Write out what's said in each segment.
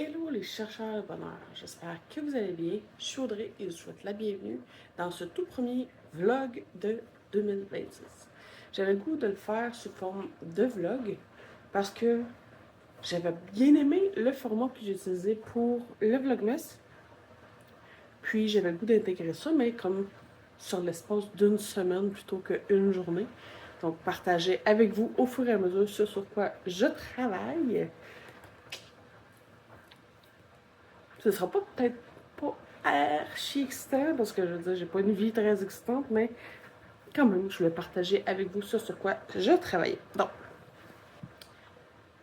Hello les chercheurs de bonheur, j'espère que vous allez bien. Je suis Audrey et je vous souhaite la bienvenue dans ce tout premier vlog de 2026. J'avais le goût de le faire sous forme de vlog parce que j'avais bien aimé le format que j'ai utilisé pour le vlogmas. Puis j'avais le goût d'intégrer ça, mais comme sur l'espace d'une semaine plutôt qu'une journée. Donc partager avec vous au fur et à mesure ce sur quoi je travaille. Ce sera pas peut-être pas archi excitant parce que je veux dire, j'ai pas une vie très excitante, mais quand même, je voulais partager avec vous ce sur quoi je travaillais. Donc,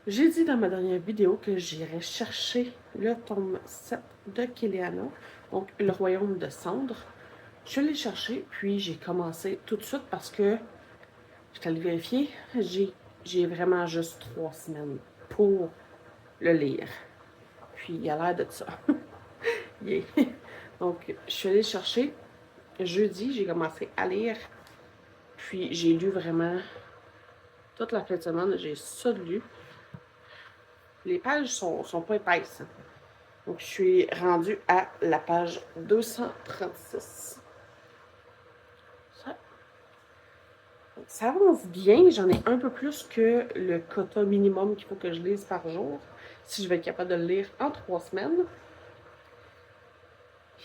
j'ai dit dans ma dernière vidéo que j'irais chercher le tome 7 de Kéliana, donc Le Royaume de Cendres. Je l'ai cherché, puis j'ai commencé tout de suite parce que, je allée vérifier, j'ai vraiment juste 3 semaines pour le lire. Puis il a l'air de ça. Yeah. Donc, je suis allée chercher. Jeudi, j'ai commencé à lire. Puis, j'ai lu vraiment toute la fin de semaine. J'ai ça lu. Les pages sont pas épaisses. Donc, je suis rendue à la page 236. Ça avance bien. J'en ai un peu plus que le quota minimum qu'il faut que je lise par jour. Si je vais être capable de le lire en 3 semaines.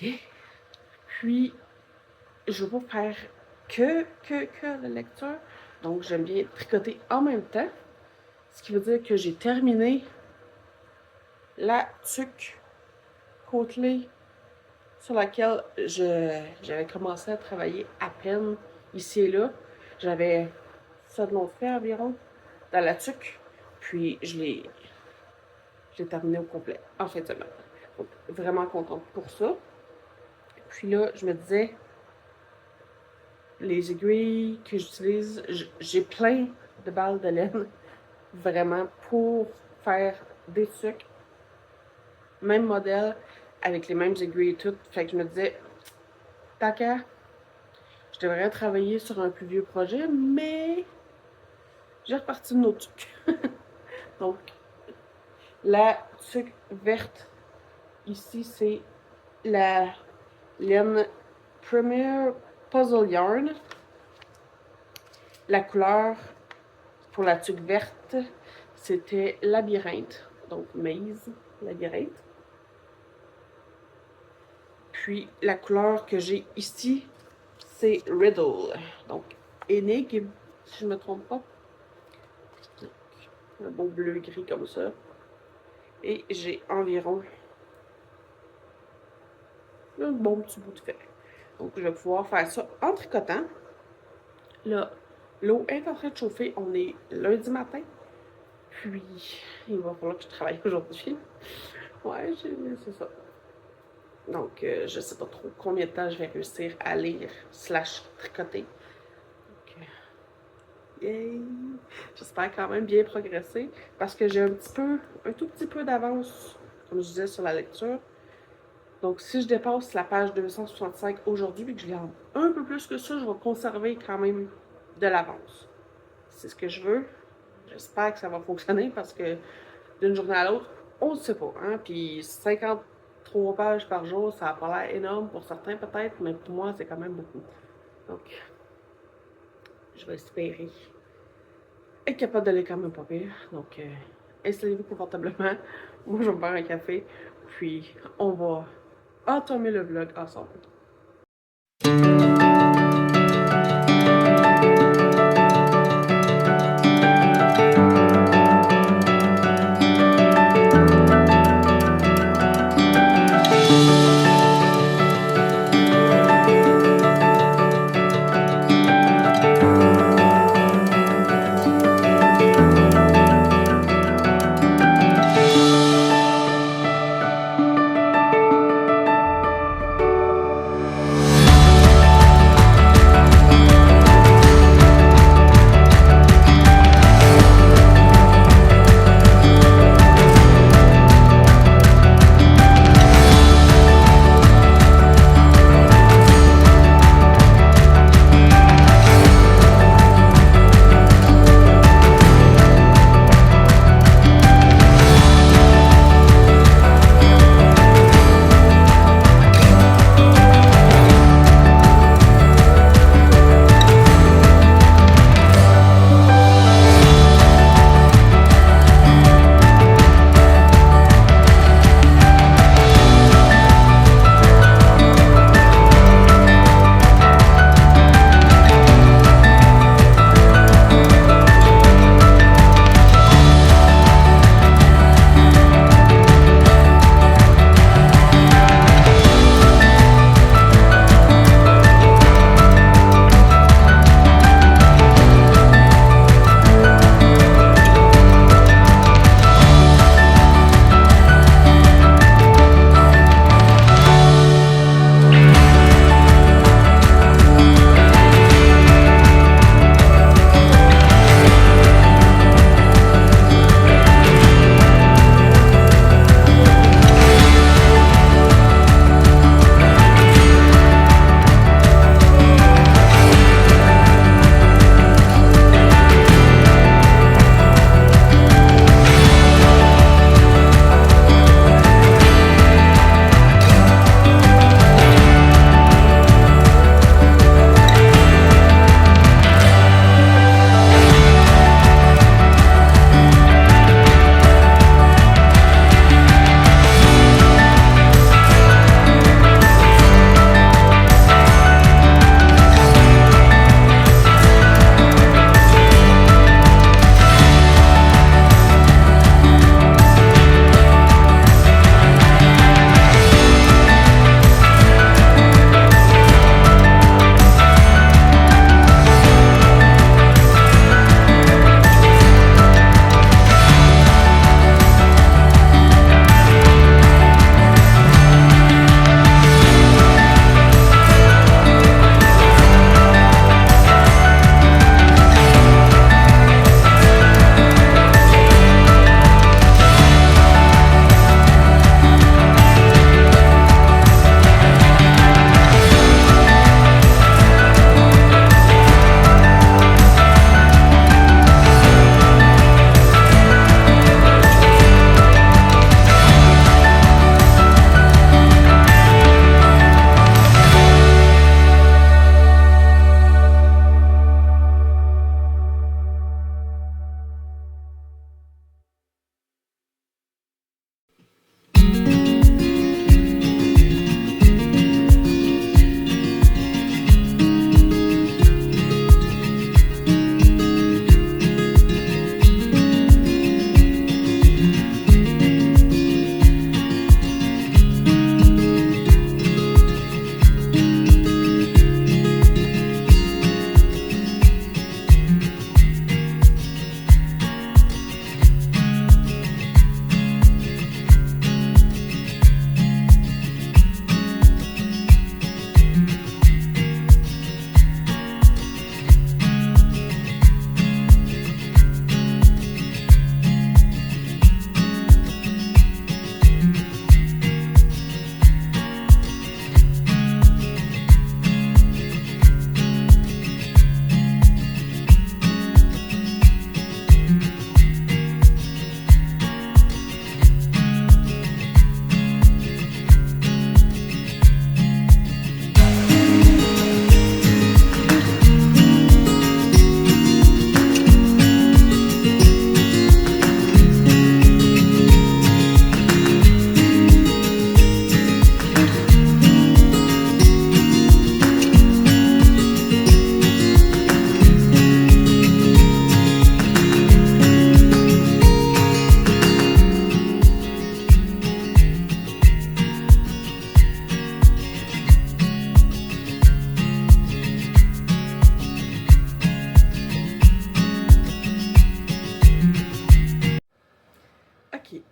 Yeah. Puis, je veux pas faire que la lecture. Donc, j'aime bien tricoter en même temps. Ce qui veut dire que j'ai terminé la tuque côtelée sur laquelle j'avais commencé à travailler à peine ici et là. J'avais 7 mois fait environ dans la tuque. Puis, je l'ai terminé au complet en fin de semaine. Donc, vraiment contente pour ça. Puis là, je me disais, les aiguilles que j'utilise, j'ai plein de balles de laine vraiment pour faire des sucres. Même modèle, avec les mêmes aiguilles et tout. Fait que je me disais, t'as je devrais travailler sur un plus vieux projet, mais j'ai reparti une autre tuque. Donc, la tuque verte, ici, c'est la laine Premier Puzzle Yarn. La couleur pour la tuque verte, c'était labyrinthe. Donc, maze, labyrinthe. Puis, la couleur que j'ai ici, c'est Riddle. Donc, énigme, si je ne me trompe pas. Un beau bleu-gris comme ça. Et j'ai environ un bon petit bout de fait. Donc, je vais pouvoir faire ça en tricotant. Là, l'eau est en train de chauffer. On est lundi matin. Puis, il va falloir que je travaille aujourd'hui. Ouais, c'est ça. Donc, je sais pas trop combien de temps je vais réussir à lire / tricoter. Donc, yay! J'espère quand même bien progresser parce que j'ai un tout petit peu d'avance, comme je disais, sur la lecture. Donc, si je dépasse la page 265 aujourd'hui et que je garde un peu plus que ça, je vais conserver quand même de l'avance. C'est ce que je veux. J'espère que ça va fonctionner parce que d'une journée à l'autre, on ne sait pas. Hein? Puis 53 pages par jour, ça n'a pas l'air énorme pour certains peut-être, mais pour moi, c'est quand même beaucoup. Donc, je vais espérer être capable d'aller quand même pas pire. Donc, installez-vous confortablement. Moi, je vais me faire un café. Puis, on va entamer le vlog ensemble.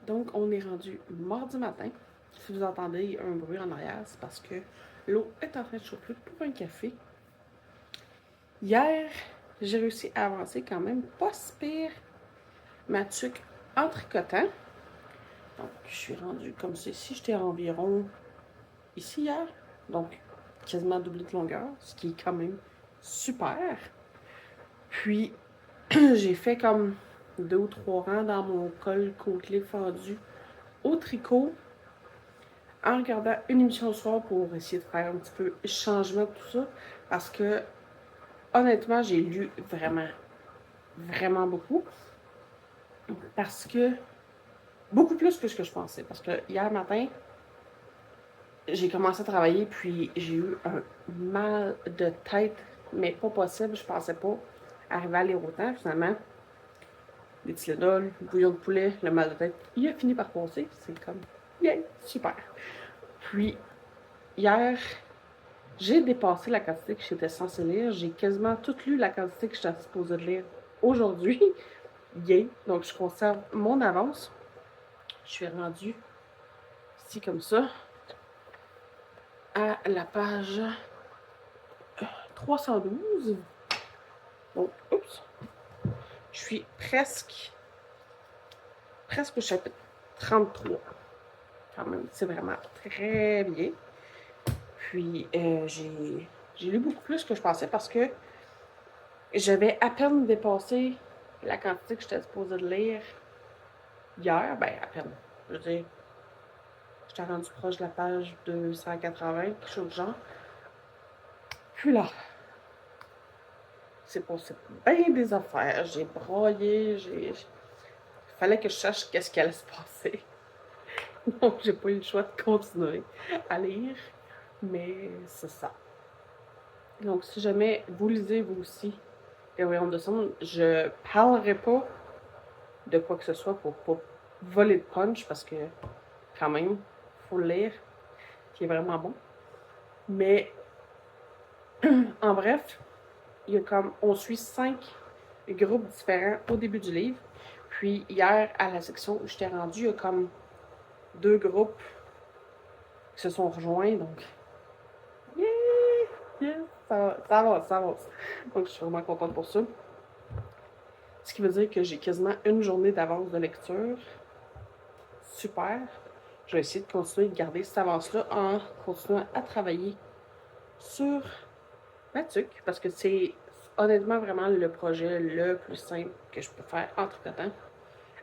Donc, on est rendu mardi matin. Si vous entendez un bruit en arrière, c'est parce que l'eau est en train de chauffer pour un café. Hier, j'ai réussi à avancer quand même pas si pire ma tuque en tricotant. Donc, je suis rendue comme ceci. J'étais environ ici hier. Donc, quasiment doublé de longueur, ce qui est quand même super. Puis, j'ai fait comme 2 ou 3 rangs dans mon col côtelé fendu au tricot en regardant une émission le soir pour essayer de faire un petit peu changement de tout ça. Parce que, honnêtement, j'ai lu vraiment beaucoup. Parce que, beaucoup plus que ce que je pensais. Parce que hier matin, j'ai commencé à travailler, puis j'ai eu un mal de tête, mais pas possible. Je pensais pas arriver à lire autant, finalement. Des Tylenol, bouillon de poulet, le mal de tête, il a fini par passer. C'est comme, yeah, super. Puis, hier, j'ai dépassé la quantité que j'étais censée lire. J'ai quasiment tout lu la quantité que j'étais supposée de lire aujourd'hui. Yeah. Donc, je conserve mon avance. Je suis rendue ici comme ça à la page 312. Donc, oups. Je suis presque au chapitre 33. Quand même, c'est vraiment très bien. Puis, j'ai lu beaucoup plus que je pensais parce que j'avais à peine dépassé la quantité que j'étais supposée de lire hier. Ben, à peine. Je veux dire, j'étais rendue proche de la page 280, quelque chose de genre. Puis là, c'est passé bien des affaires. J'ai broyé, il fallait que je sache qu'est-ce qui allait se passer. Donc, j'ai pas eu le choix de continuer à lire. Mais c'est ça. Donc, si jamais vous lisez vous aussi les Royaumes de Sonde, je parlerai pas de quoi que ce soit pour pas voler de punch parce que, quand même, faut le lire, qui est vraiment bon. Mais, en bref, il y a comme, on suit 5 groupes différents au début du livre. Puis, hier, à la section où j'étais rendue, il y a comme 2 groupes qui se sont rejoints, donc... Yeah, ça avance. Donc, je suis vraiment contente pour ça. Ce qui veut dire que j'ai quasiment une journée d'avance de lecture. Super. Je vais essayer de continuer de garder cette avance-là en continuant à travailler sur ma tuque, parce que c'est honnêtement vraiment le projet le plus simple que je peux faire en tricotant,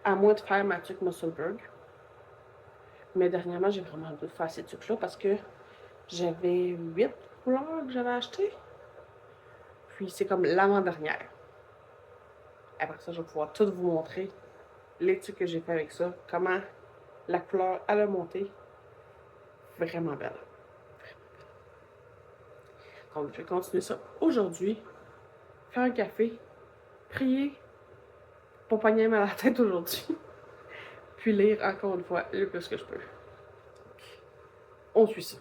à moins de faire ma tuque Musselburgh. Mais dernièrement, j'ai vraiment le goût de faire ces tuques-là parce que j'avais 8 couleurs que j'avais achetées. Puis c'est comme l'avant-dernière. Après ça, je vais pouvoir tout vous montrer les tuques que j'ai fait avec ça. Comment la couleur, elle a monté. Vraiment belle. Donc, je vais continuer ça aujourd'hui. Faire un café. Prier. Pour pogner mal à la tête aujourd'hui. Puis lire encore une fois le plus que je peux. On suit ça.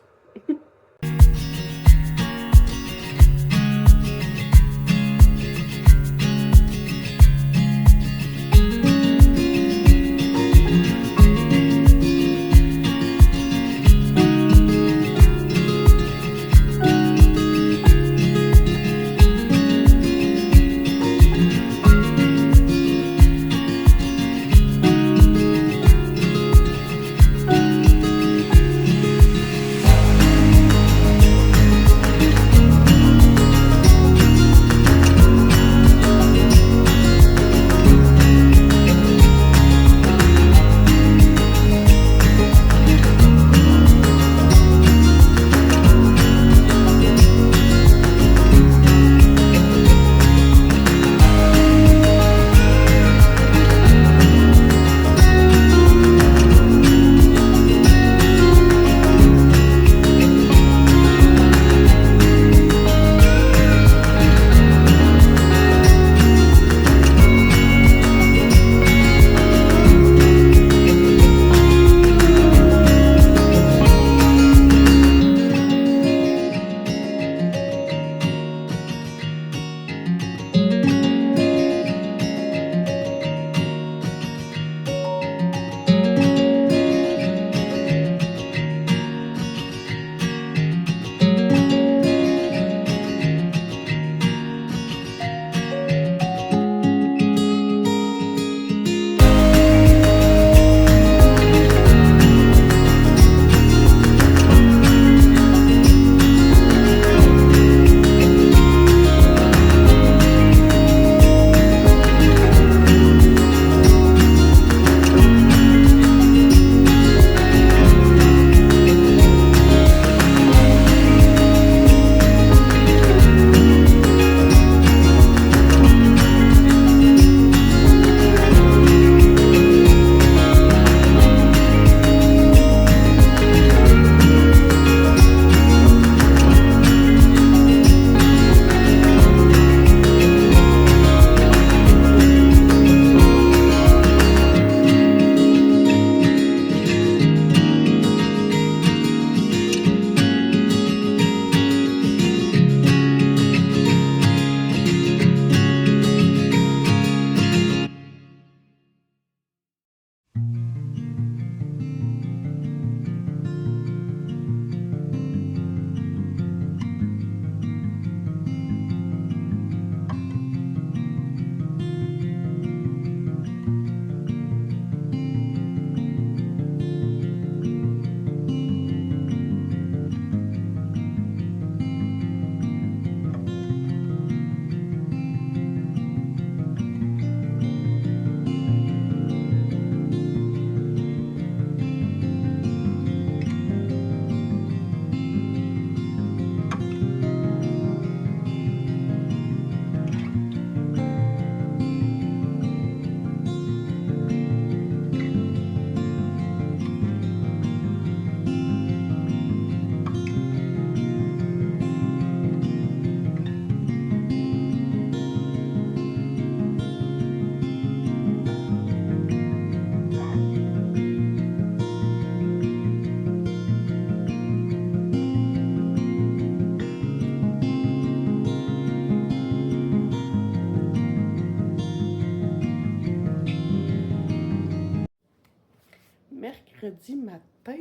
vendredi matin.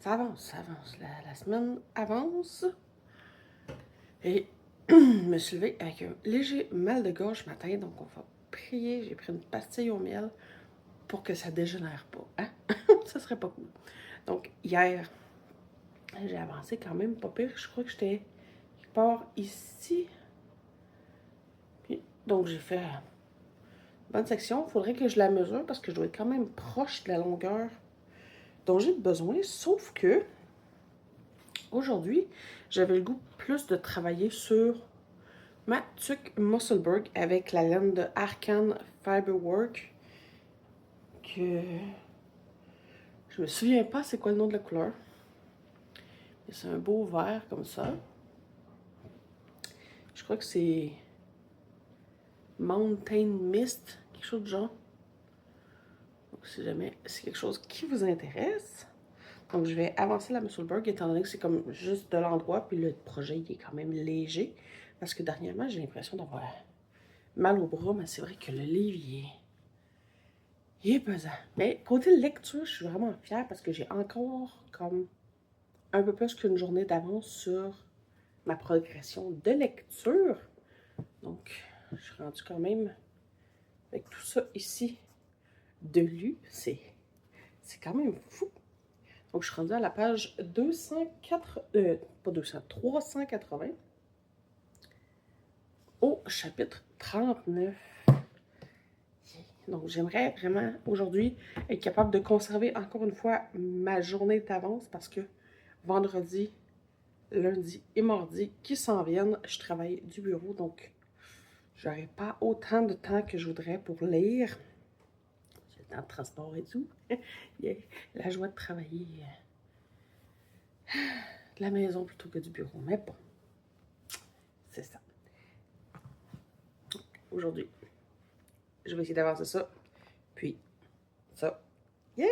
Ça avance. La semaine avance. Et je me suis levée avec un léger mal de gorge ce matin, donc on va prier. J'ai pris une pastille au miel pour que ça dégénère pas. Hein? Ça serait pas cool. Donc, hier, j'ai avancé quand même pas pire. Je crois que j'étais quelque part ici. Puis, donc, j'ai fait une bonne section. Il faudrait que je la mesure parce que je dois être quand même proche de la longueur dont j'ai besoin. Sauf que, aujourd'hui, j'avais le goût plus de travailler sur ma tuque Musselburgh avec la laine de Arcan Fiberwork que je me souviens pas c'est quoi le nom de la couleur. Mais c'est un beau vert comme ça. Je crois que c'est Mountain Mist, quelque chose de genre. Donc si jamais c'est quelque chose qui vous intéresse. Donc je vais avancer la Musselburgh étant donné que c'est comme juste de l'endroit puis le projet il est quand même léger. Parce que dernièrement j'ai l'impression d'avoir mal au bras, mais c'est vrai que le livre il est pesant. Mais côté lecture, je suis vraiment fière parce que j'ai encore comme un peu plus qu'une journée d'avance sur ma progression de lecture. Donc, je suis rendue quand même avec tout ça ici de lu. C'est quand même fou. Donc, je suis rendue à la page 380 au chapitre 39. Donc, j'aimerais vraiment aujourd'hui être capable de conserver encore une fois ma journée d'avance parce que vendredi, lundi et mardi qui s'en viennent, je travaille du bureau, donc j'aurai pas autant de temps que je voudrais pour lire. J'ai le temps de transport et tout. La joie de travailler de la maison plutôt que du bureau, mais bon, c'est ça. Aujourd'hui, je vais essayer d'avancer ça, puis ça. Yay!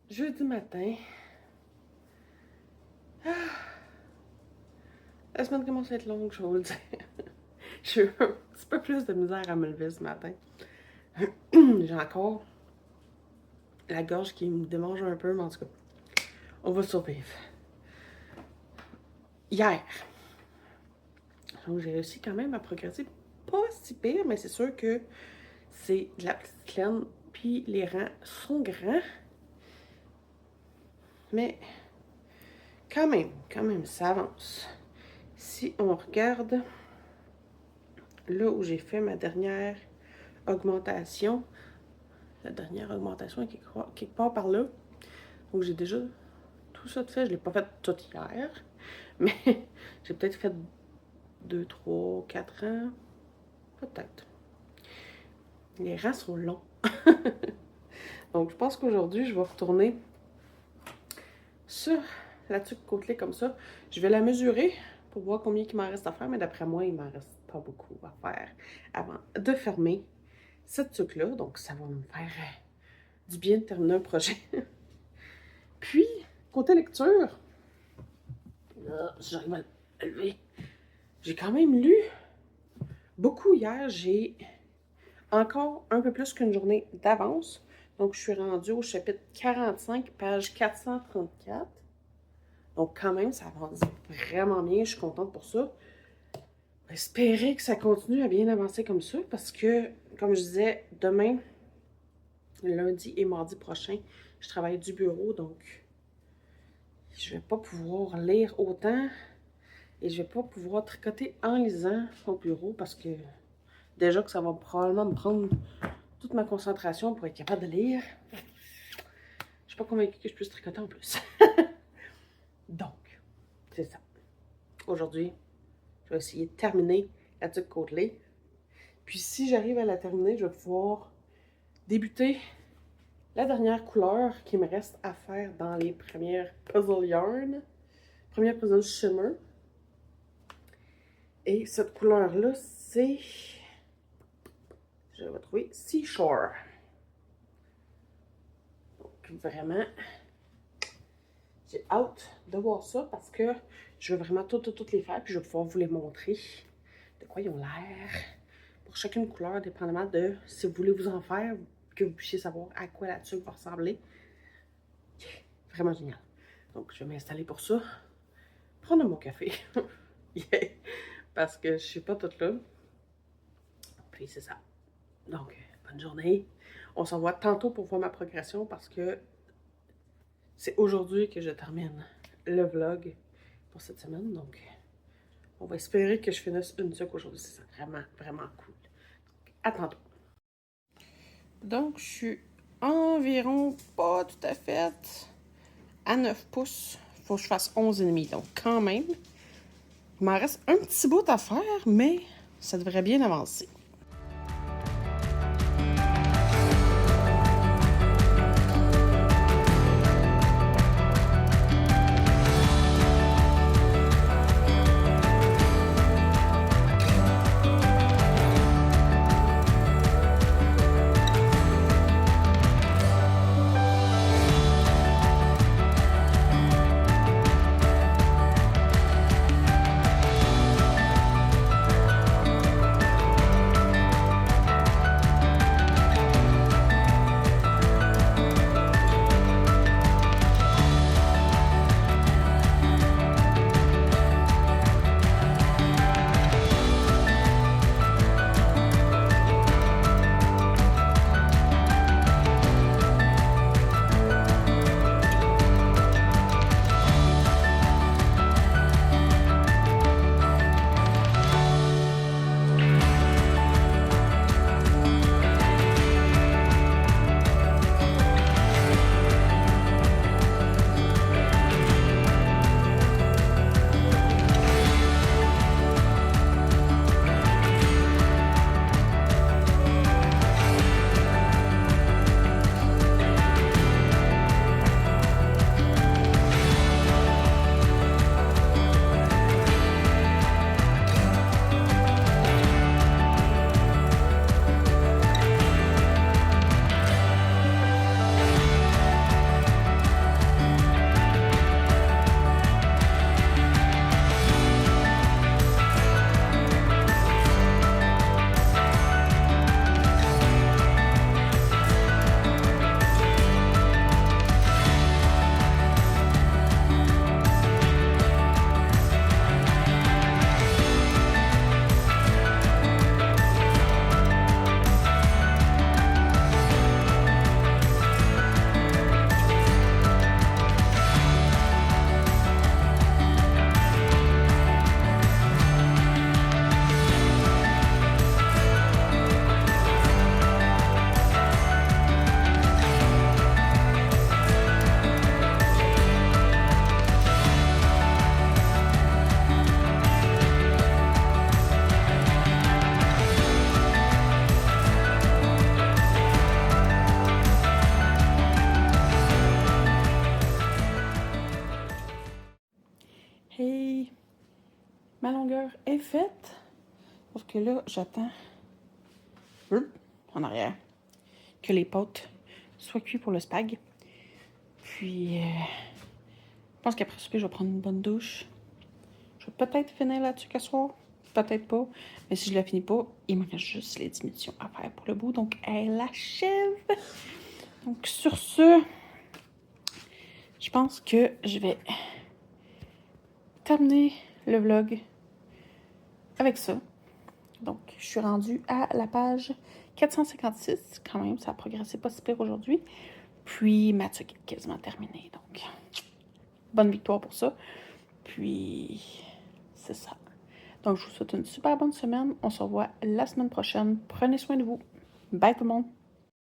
Jeudi matin. La semaine commence à être longue, je vais vous le dire. J'ai eu un petit peu plus de misère à me lever ce matin. J'ai encore la gorge qui me démange un peu, mais en tout cas, on va survivre. Hier, donc j'ai réussi quand même à progresser pas si pire, mais c'est sûr que c'est de la petite laine Puis les rangs sont grands. Mais quand même, ça avance. Si on regarde là où j'ai fait ma dernière augmentation, la dernière augmentation est quelque part par là. Donc j'ai déjà tout ça de fait. Je ne l'ai pas fait tout hier, mais j'ai peut-être fait 2, 3, 4 ans. Peut-être. Les rangs sont longs. Donc je pense qu'aujourd'hui, je vais retourner sur la tuque côtelée comme ça. Je vais la mesurer pour voir combien il m'en reste à faire, mais d'après moi, il m'en reste pas beaucoup à faire avant de fermer cette tuque-là. Donc ça va me faire du bien de terminer un projet. Puis, côté lecture, là, si j'arrive à le lever, j'ai quand même lu beaucoup hier. J'ai encore un peu plus qu'une journée d'avance. Donc, je suis rendue au chapitre 45, page 434. Donc, quand même, ça avance vraiment bien. Je suis contente pour ça. Espérer que ça continue à bien avancer comme ça parce que, comme je disais, demain, lundi et mardi prochain, je travaille du bureau. Donc, je vais pas pouvoir lire autant et je vais pas pouvoir tricoter en lisant au bureau parce que déjà que ça va probablement me prendre toute ma concentration pour être capable de lire. Je suis pas convaincue que je puisse tricoter en plus. Donc, c'est ça. Aujourd'hui, je vais essayer de terminer la tuque côtelée. Puis si j'arrive à la terminer, je vais pouvoir débuter la dernière couleur qui me reste à faire dans les premières puzzle yarn. Première puzzle shimmer. Et cette couleur-là, c'est... Je vais trouver Seashore. Donc vraiment, j'ai hâte de voir ça parce que je veux vraiment toutes les faire. Puis je vais pouvoir vous les montrer de quoi ils ont l'air. Pour chacune couleur, dépendamment de si vous voulez vous en faire, que vous puissiez savoir à quoi la tuque va ressembler. Vraiment génial. Donc, je vais m'installer pour ça. Prendre mon café. Yeah. Parce que je suis pas toute là. Puis c'est ça. Donc, bonne journée. On s'en voit tantôt pour voir ma progression parce que c'est aujourd'hui que je termine le vlog pour cette semaine. Donc, on va espérer que je finisse une tuque aujourd'hui. C'est vraiment cool. Donc, à tantôt. Donc, je suis environ pas tout à fait à 9 pouces. Il faut que je fasse 11,5. Donc, quand même, il m'en reste un petit bout à faire, mais ça devrait bien avancer. ma longueur est faite. Sauf que là, j'attends en arrière que les pâtes soient cuites pour le spag. Puis, je pense qu'après ça, je vais prendre une bonne douche. Je vais peut-être finir là-dessus ce soir. Peut-être pas. Mais si je la finis pas, il me reste juste les diminutions à faire pour le bout. Donc, elle achève. Donc, sur ce, je pense que je vais terminer le vlog avec ça. Donc, je suis rendue à la page 456. Quand même, ça a progressé pas si pire aujourd'hui. Puis, ma tuque est quasiment terminée. Donc, bonne victoire pour ça. Puis, c'est ça. Donc, je vous souhaite une super bonne semaine. On se revoit la semaine prochaine. Prenez soin de vous. Bye tout le monde!